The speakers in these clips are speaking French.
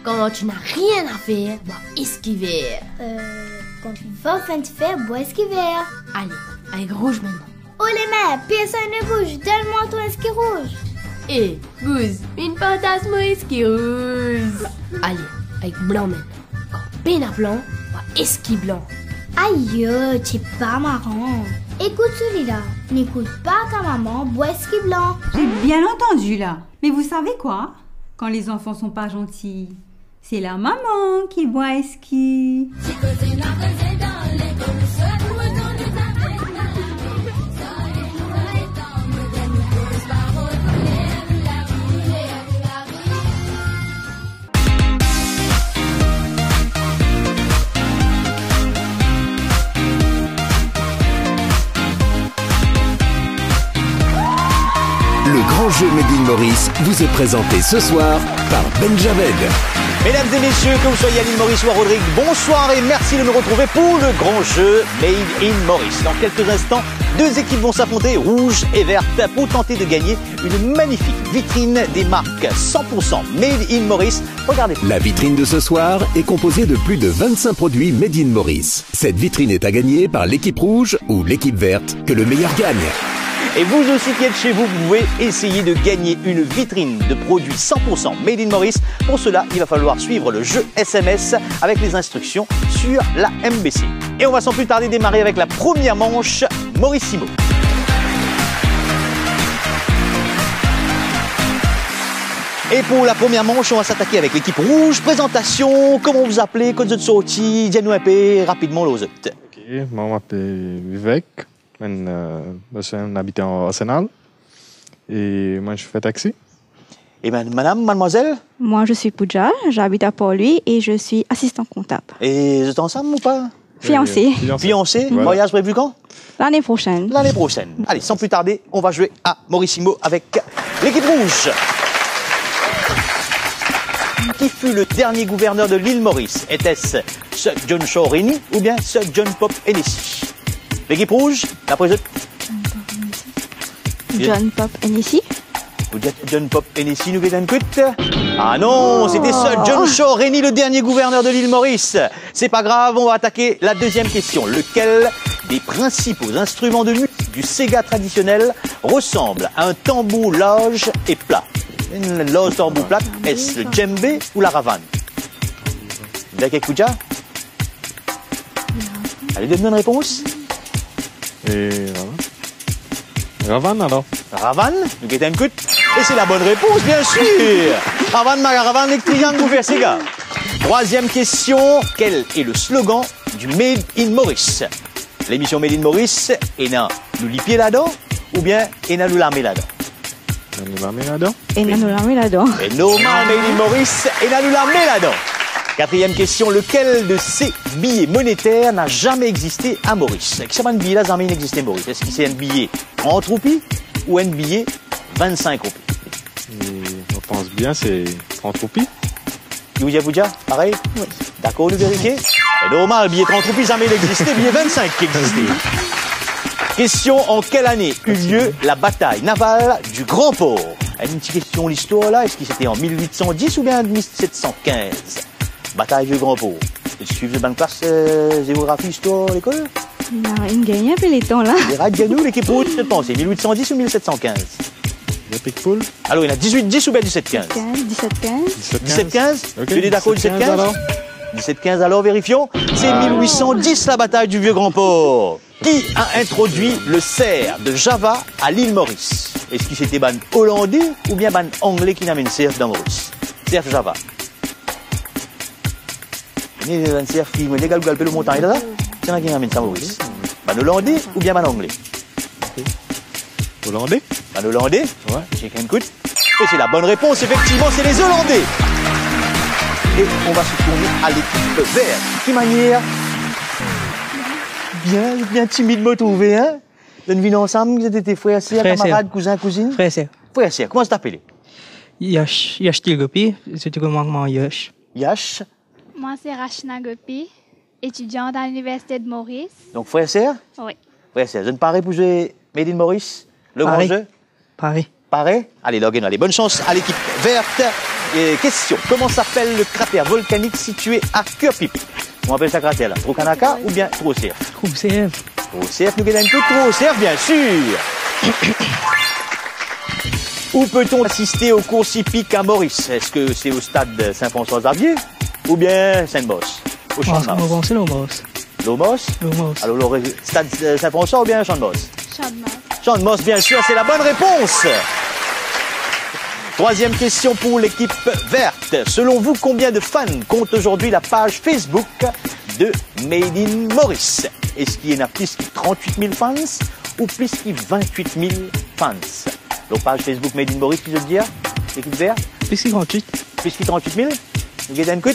Quand tu n'as rien à faire, bois esquiver. Quand tu vas fin de faire, bois esquiver. Allez, avec rouge maintenant. Oh les mains, personne ne bouge, donne-moi ton esquisse rouge. Et, Gouze, une fantasme mon esquisse rouge. Allez, avec blanc maintenant. Quand peine à blanc, bois esquisse blanc. Aïe, c'est pas marrant. Écoute celui-là. N'écoute pas ta maman, bois esquisse blanc. J'ai bien entendu là. Mais vous savez quoi? Quand les enfants sont pas gentils, c'est la maman qui boit esquisse. Le grand jeu Made in Maurice vous est présenté ce soir par Benjaved. Mesdames et messieurs, que vous soyez à l'île Maurice ou à Rodrigue, bonsoir et merci de nous retrouver pour le grand jeu Made in Maurice. Dans quelques instants, deux équipes vont s'affronter, rouge et verte, pour tenter de gagner une magnifique vitrine des marques 100% Made in Maurice. Regardez. La vitrine de ce soir est composée de plus de 25 produits Made in Maurice. Cette vitrine est à gagner par l'équipe rouge ou l'équipe verte, que le meilleur gagne. Et vous aussi qui êtes chez vous, vous pouvez essayer de gagner une vitrine de produits 100% Made in Maurice. Pour cela, il va falloir suivre le jeu SMS avec les instructions sur la MBC. Et on va sans plus tarder démarrer avec la première manche, Maurissimo. Et pour la première manche, on va s'attaquer avec l'équipe rouge. Présentation, comment vous appelez, code de sortie, dites-nous un peu rapidement l'os. Ok, moi je m'appelle Vivek. Je suis un habitant Arsenal et moi je fais taxi. Et madame, mademoiselle? Moi, je suis Pooja, j'habite à Port-Louis et je suis assistant comptable. Et vous êtes ensemble ou pas? Fiancée. Fiancée. Voilà. Mariage prévu quand? L'année prochaine. L'année prochaine. Allez, sans plus tarder, on va jouer à Maurissimo avec l'équipe rouge. Qui fut le dernier gouverneur de l'île Maurice? Était-ce Sir John Shaw Rennie ou bien Sir John Pope Hennessy? L'équipe rouge, d'après eux. John Pop Hennessy. Vous dites John Pop Hennessy, nous un coup. Ah non, c'était Sir John Shaw Rennie, le dernier gouverneur de l'île Maurice. C'est pas grave, on va attaquer la deuxième question. Lequel des principaux instruments de musique du Sega traditionnel ressemble à un tambour large et plat? Une large tambour plat, est-ce le djembé ou la ravane? D'accord, Kouja? Allez, donne-nous une réponse. Et Ravan alors? Ravan, nous guettons un coup. Et c'est la bonne réponse, bien sûr. Ravan, Ravan, les triangles ouverts, c'est gars. Troisième question. Quel est le slogan du Made in Maurice? L'émission Made in Maurice, est dans nous lipier là-dedans ou bien est dans nous l'armée là-dedans? Nous l'armée là-dedans? Et nous l'armée là-dedans. Et normal Made in Maurice est dans nous l'armée là-dedans. Quatrième question, lequel de ces billets monétaires n'a jamais existé à Maurice? Quel est billet là jamais n'existait à Maurice? Est-ce que c'est un billet 30 roupies ou un billet 25 roupies? Je pense bien c'est 30 roupies. Vous dites, pareil? Oui. D'accord, nous vérifier? Et normal, billet 30 roupies jamais n'existait, billet 25 qui existait. Question, en quelle année eut lieu la bataille navale du Grand Port? Une petite question l'histoire là, est-ce que c'était en 1810 ou bien en 1715? Bataille du Grand Port. Tu suives de bonne classe géographie, histoire, l'école? Il a une gagne un peu les temps là. Les radios, l'équipe rouge, je pense, c'est 1810 ou 1715? Le Pickpool? Alors, il y en a 1810 ou bien 1715? 17-15. 1715? Ok, Tu es d'accord, 1715? alors? 1715, alors vérifions. C'est 1810, la bataille du Vieux Grand Port. Qui a introduit le cerf de Java à l'île Maurice? Est-ce que c'était ban hollandais ou bien ban anglais qui n'amène cerf dans Maurice? Cerf Java. Il y a un cerf qui me légal galper le montagne là. C'est un qui n'amène ça à Maurice. Ban hollandais ou bien ban anglais? Hollandais? Ban hollandais? Ouais. J'ai qu'un coup. Et c'est la bonne réponse, effectivement, c'est les Hollandais. Et on va se tourner à l'équipe verte. Qui manière? Bien timide de me trouver, hein? Donne vie ensemble, vous êtes tes frères, sœurs, camarades, cousins, cousines? Frère, c'est. Frères, sœurs, comment ça t'appelle? Yash Tilgopi, c'est tout comment Yash. Yash. Moi, c'est Rachna Gopi, étudiante à l'Université de Maurice. Donc, frères, sœurs? Oui. Frères, sœurs. Je ne parais pour jouer Made in Maurice? Le Pareil. grand jeu? Pareil. Pareil? Allez, Logan, allez, bonne chance à l'équipe verte. question. Comment s'appelle le cratère volcanique situé à Cœur-Pipe? On appelle ça cratère là. Trocanaka ou bien Trou-CF? Trou-CF. Trou-CF, nous gagnons un peu. Trou-CF, bien sûr. Où peut-on assister au cours hippique à Maurice? Est-ce que c'est au stade Saint-François-Xavier ou bien Sainte-Bosse? Au Champ de Mars. C'est Lomos. Lomos? Lomos. Alors, le stade Saint-François ou bien Champ de Bosse? Champ de Mars. Champ de Bosse, bien sûr, c'est la bonne réponse. Troisième question pour l'équipe verte. Selon vous, combien de fans compte aujourd'hui la page Facebook de Made in Maurice? Est-ce qu'il y en a plus que 38 000 fans ou plus que 28 000 fans? La page Facebook Made in Maurice, qui je veux dire, l'équipe verte? Plus que 38. Plus que 38 000? Vous guettez un coup?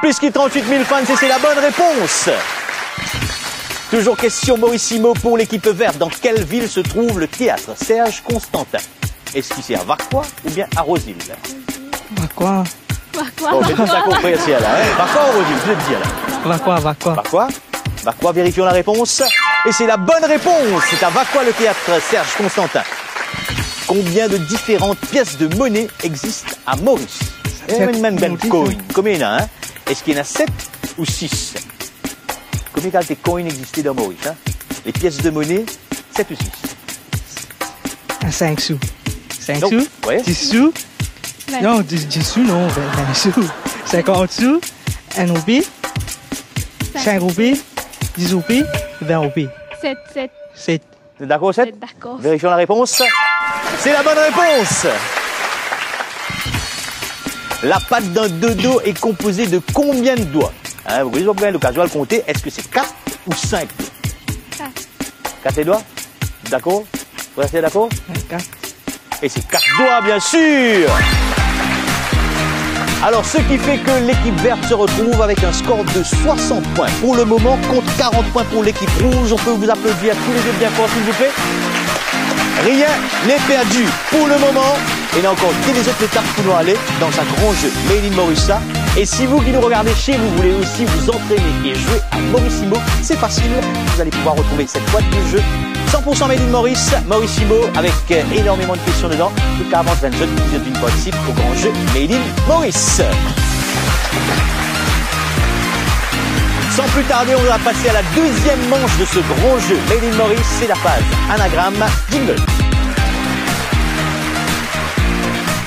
Plus que 38 000 fans, et c'est la bonne réponse. Toujours question Maurissimo pour l'équipe verte. Dans quelle ville se trouve le théâtre Serge Constantin? Est-ce qu'il c'est à Vacquois ou bien à Rosille? Vacquois. Bon, j'ai tout ça compris ici, là. Hein? Vacquois ou Rosille, je vais te dire, là. Vacquois. Vacquois, vérifions la réponse. Et c'est la bonne réponse. C'est à Vacquois le théâtre Serge Constantin. Combien de différentes pièces de monnaie existent à Maurice? Même coin. Combien il y en a, hein? Est-ce qu'il y en a 7 ou 6? Combien de coins existaient dans Maurice, hein? Les pièces de monnaie, 7 ou 6? À 5 sous. 5 Non. sous? Ouais. 10 sous? 20. Non, 10 sous, non, 20 sous. 50 sous, 1 roupies, 5 roupies, 10 roupies, 20 roupies. 7. 7. Vous êtes d'accord, 7? D'accord. Vérifions la réponse. C'est la bonne réponse. La patte d'un dodo est composée de combien de doigts? Hein, vous avez bien l'occasion de le compter. Est-ce que c'est 4 ou 5 doigts? 4 doigts? D'accord? Vous restez d'accord? 4. Et c'est 4 doigts, bien sûr. Alors, ce qui fait que l'équipe verte se retrouve avec un score de 60 points. Pour le moment, contre 40 points pour l'équipe rouge. On peut vous applaudir tous les deux bien fort, s'il vous plaît. Rien n'est perdu pour le moment. Il y a encore des autres étapes qui vont aller dans un grand jeu Made in Maurice. Et si vous qui nous regardez chez vous voulez aussi vous entraîner et jouer à Maurissimo, c'est facile. Vous allez pouvoir retrouver cette boîte de jeu 100% Made in Maurice, Maurissimo, avec énormément de questions dedans. Tout cas, avant 20 jeux, qui participent au grand jeu Made in Maurice. Sans plus tarder, on va passer à la deuxième manche de ce grand jeu Made in Maurice. C'est la phase anagramme jingle.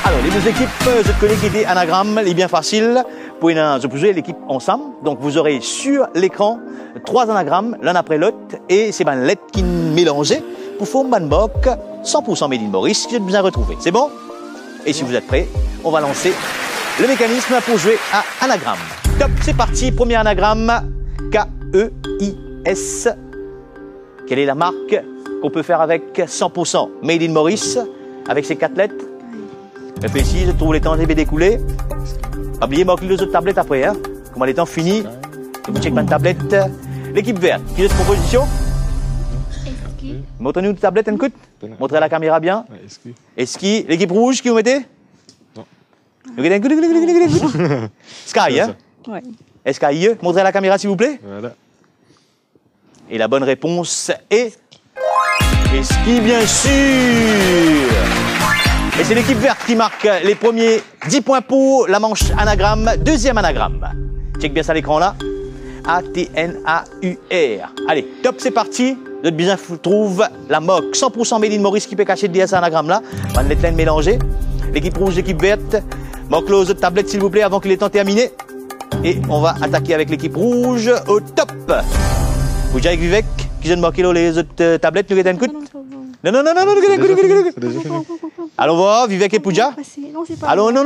Alors, les deux équipes, je connais qui étaient anagrammes, les bien faciles. Pour jouer l'équipe ensemble. Donc, vous aurez sur l'écran 3 anagrammes, l'un après l'autre, et c'est une lettre qui mélangée pour faire une boc 100% Made in Maurice, que j'ai besoin de retrouver. C'est bon? Et si vous êtes prêts, on va lancer le mécanisme pour jouer à anagramme. Top, c'est parti. Premier anagramme, K-E-I-S. Quelle est la marque qu'on peut faire avec 100% Made in Maurice, avec ces 4 lettres? Réfléchis, je trouve les temps découlés. découlés. Oubliez marquer les autres tablettes après, hein. Comment les temps finis, et vous checkez ma tablette. L'équipe verte, qui est cette proposition? Eski. Montrez-nous une tablette, un coup. Montrez à la caméra bien. Eski. L'équipe rouge, qui vous mettez? Non. Sky, hein? Ouais. Sky, montrez à la caméra, s'il vous plaît. Voilà. Et la bonne réponse est Eski, bien sûr. Et c'est l'équipe verte qui marque les premiers 10 points pour la manche anagramme. Deuxième anagramme. Check bien ça à l'écran là. A-T-N-A-U-R. Allez, top, c'est parti. Notre bizarre trouve la moque 100% Made in Maurice qui peut cacher de cet anagramme là. On va les lettres mélanger. L'équipe rouge, l'équipe verte. Moque les autres tablettes s'il vous plaît avant qu'il ait temps terminé. Et on va attaquer avec l'équipe rouge au top. Vous avec Vivek qui vient de marquer les autres tablettes. Nous un coup. Non, allons voir, Vivek et Pooja. Non, c'est pas. Allons, non.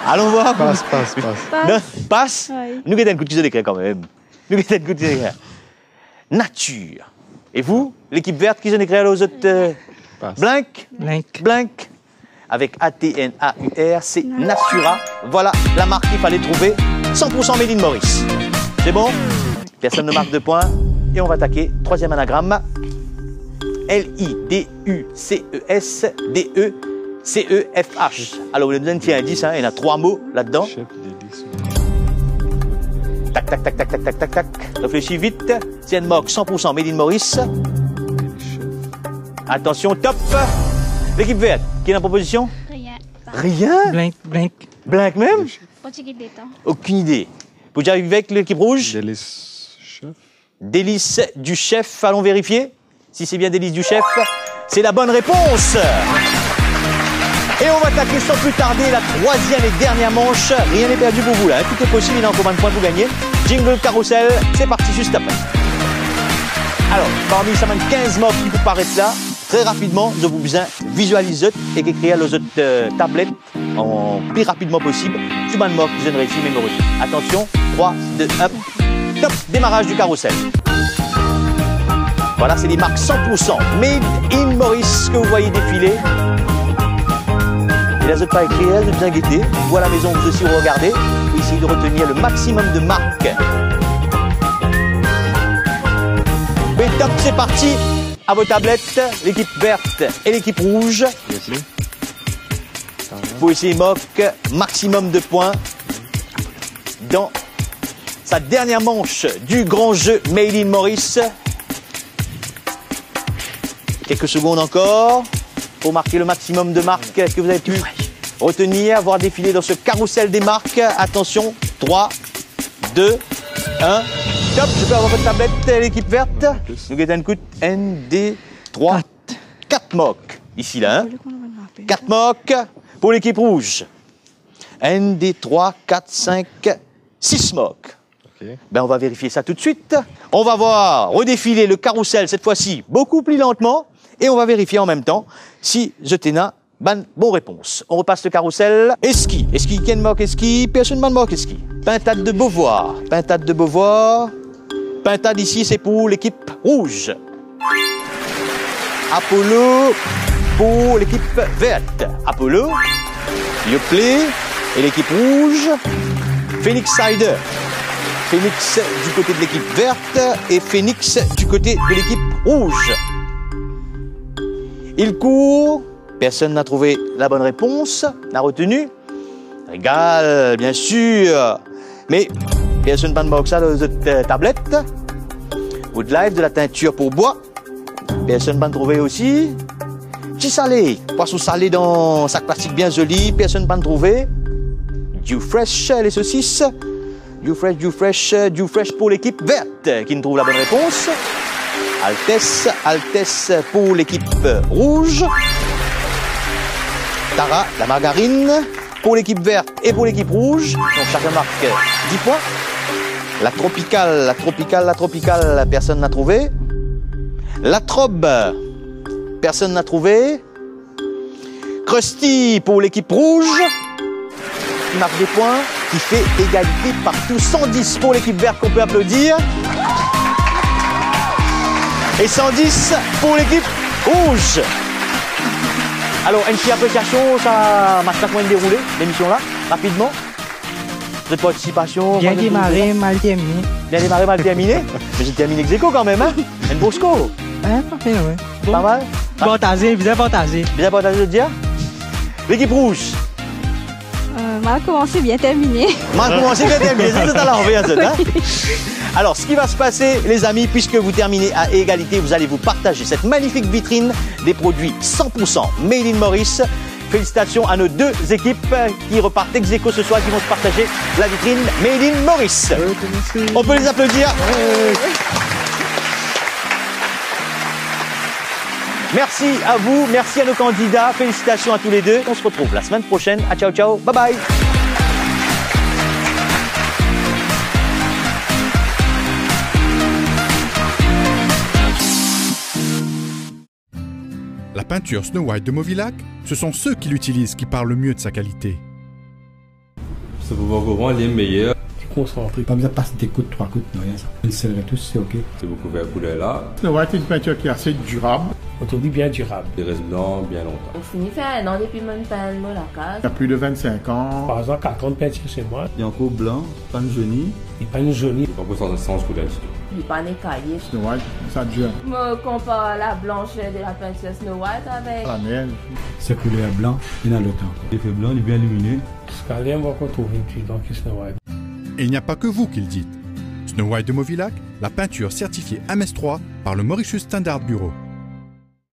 Allons voir. Passe. Passe. Nous avons un coup de d'écrire quand même. Nous avons un coup de d'écrire. Nature. Et vous, l'équipe verte qui vient d'écrire aux autres Blank. Avec A-T-N-A-U-R, c'est Natura. Voilà la marque qu'il fallait trouver. 100% Made in Maurice. C'est bon? Personne ne marque de points. Et on va attaquer. Troisième anagramme. L-I-D-U-C-E-S-D-E-C-E-F-H. Alors, vous avez besoin d'un petit indice, hein, il y en a 3 mots là-dedans. Tac. Réfléchis vite. C'est une marque 100% Made in Maurice. Attention, top. L'équipe verte, qui est en proposition? Rien. Rien? Blank. Blank même? Aucune idée. Vous déjà avec l'équipe rouge? Délice chef. Délice du chef, allons vérifier si c'est bien délice du chef. C'est la bonne réponse. Et on va attaquer sans plus tarder la troisième et dernière manche. Rien n'est perdu pour vous là, tout est possible, il y a encore 20 points pour gagner. Jingle carousel, c'est parti juste après. Alors, parmi ces 15 mots qui vous paraissent là, très rapidement, je vous besoin visualiser et écrire les autres tablettes en plus rapidement possible. Tu m'en moques, vous avez réussi, mémorisez. Attention, 3, 2, 1, top, démarrage du carrousel. Voilà, c'est des marques 100% Made in Maurice que vous voyez défiler. Et là, vous n'êtes pas écrit, vous êtes bien guetté. Vous à la maison, vous aussi, vous regardez. Essayez de retenir le maximum de marques. Mais top, c'est parti. À vos tablettes, l'équipe verte et l'équipe rouge. Vous essayer moque, maximum de points dans sa dernière manche du grand jeu Made in Maurice. Quelques secondes encore pour marquer le maximum de marques que vous avez pu retenir, voir défiler dans ce carrousel des marques. Attention, 3, 2, 1. Top, je peux avoir votre tablette, l'équipe verte. Nous guettons un coup de ND 3. 4 mocs. Ici, là. 4 mocs pour l'équipe rouge. ND 3, 4, 5, 6 mocs. Ben, on va vérifier ça tout de suite. On va voir redéfiler le carrousel, cette fois-ci, beaucoup plus lentement. Et on va vérifier en même temps si je t'éna bonne réponse. On repasse le carrousel. Eski. Eski, Ken moque Eski. Personne ne moque Eski. Pintade de Beauvoir. Pintade de Beauvoir. Pintade ici, c'est pour l'équipe rouge. Apollo pour l'équipe verte. Apollo. Yoplait et l'équipe rouge. Phoenix Cider. Phoenix du côté de l'équipe verte et Phoenix du côté de l'équipe rouge. Il court. Personne n'a trouvé la bonne réponse, n'a retenu. Régal, bien sûr. Mais personne n'a pas de ça dans cette tablette. Woodlife, de la teinture pour bois. Personne n'a trouvé aussi. Petit salé, poisson salé dans un sac plastique bien joli. Personne n'a trouvé. Dew Fresh, les saucisses. Dew Fresh pour l'équipe verte qui ne trouve la bonne réponse. Altesse pour l'équipe rouge. Tara, la margarine, pour l'équipe verte et pour l'équipe rouge. Donc chacun marque 10 points. La tropicale, personne n'a trouvé. La Trobe, personne n'a trouvé. Krusty pour l'équipe rouge, qui marque des points, qui fait égalité partout. 110 pour l'équipe verte qu'on peut applaudir. Et 110 pour l'équipe rouge. Alors, une petite appréciation, ça marche pas comment dérouler, l'émission là, rapidement. Votre participation. Bien démarré, mal terminé. Bien démarré, mal terminé. Mais j'ai terminé ex aequo quand même, hein. Un beau score. Hein, parfait, ouais. Bon. Pas mal. Partagé, bien partagé. Bien partagé de dire. L'équipe rouge. Mal commencé, bien terminé. Mal commencé, bien terminé. C'est à l'envers, hein. Alors, ce qui va se passer, les amis, puisque vous terminez à égalité, vous allez vous partager cette magnifique vitrine des produits 100% Made in Maurice. Félicitations à nos deux équipes qui repartent ex aequo ce soir, qui vont se partager la vitrine Made in Maurice. On peut les applaudir. Merci à vous, merci à nos candidats, félicitations à tous les deux. On se retrouve la semaine prochaine. À ciao, ciao, bye bye. La peinture Snow White de Mauvillac, ce sont ceux qui l'utilisent qui parlent le mieux de sa qualité. Ça vous va comment les meilleurs. Concentré. Pas besoin de passer des coups de 3 coups de rien. Une seule retouche, c'est ok. C'est beaucoup vers couleur là. Snow White est une peinture qui est assez durable. On te dit bien durable. Il reste blanc bien longtemps. On finit faire un an depuis mon peine, moi la case. Il y a plus de 25 ans. Par exemple, 4 ans de peinture chez moi. Il y a encore blanc, pas de jauni. Il pas une jauni. Il faut pas sans couleur. Il n'est pas écaillé. Snow White, ça dure. Je me compare la blancheur de la peinture Snow White avec. La neige. C'est couleur blanc, il y a le temps. Il fait blanc, il est bien lumineux. Ce qu'on va retrouver dans Snow White. Et il n'y a pas que vous qui le dites. Snow White de Mauvillac, la peinture certifiée MS3 par le Mauritius Standard Bureau.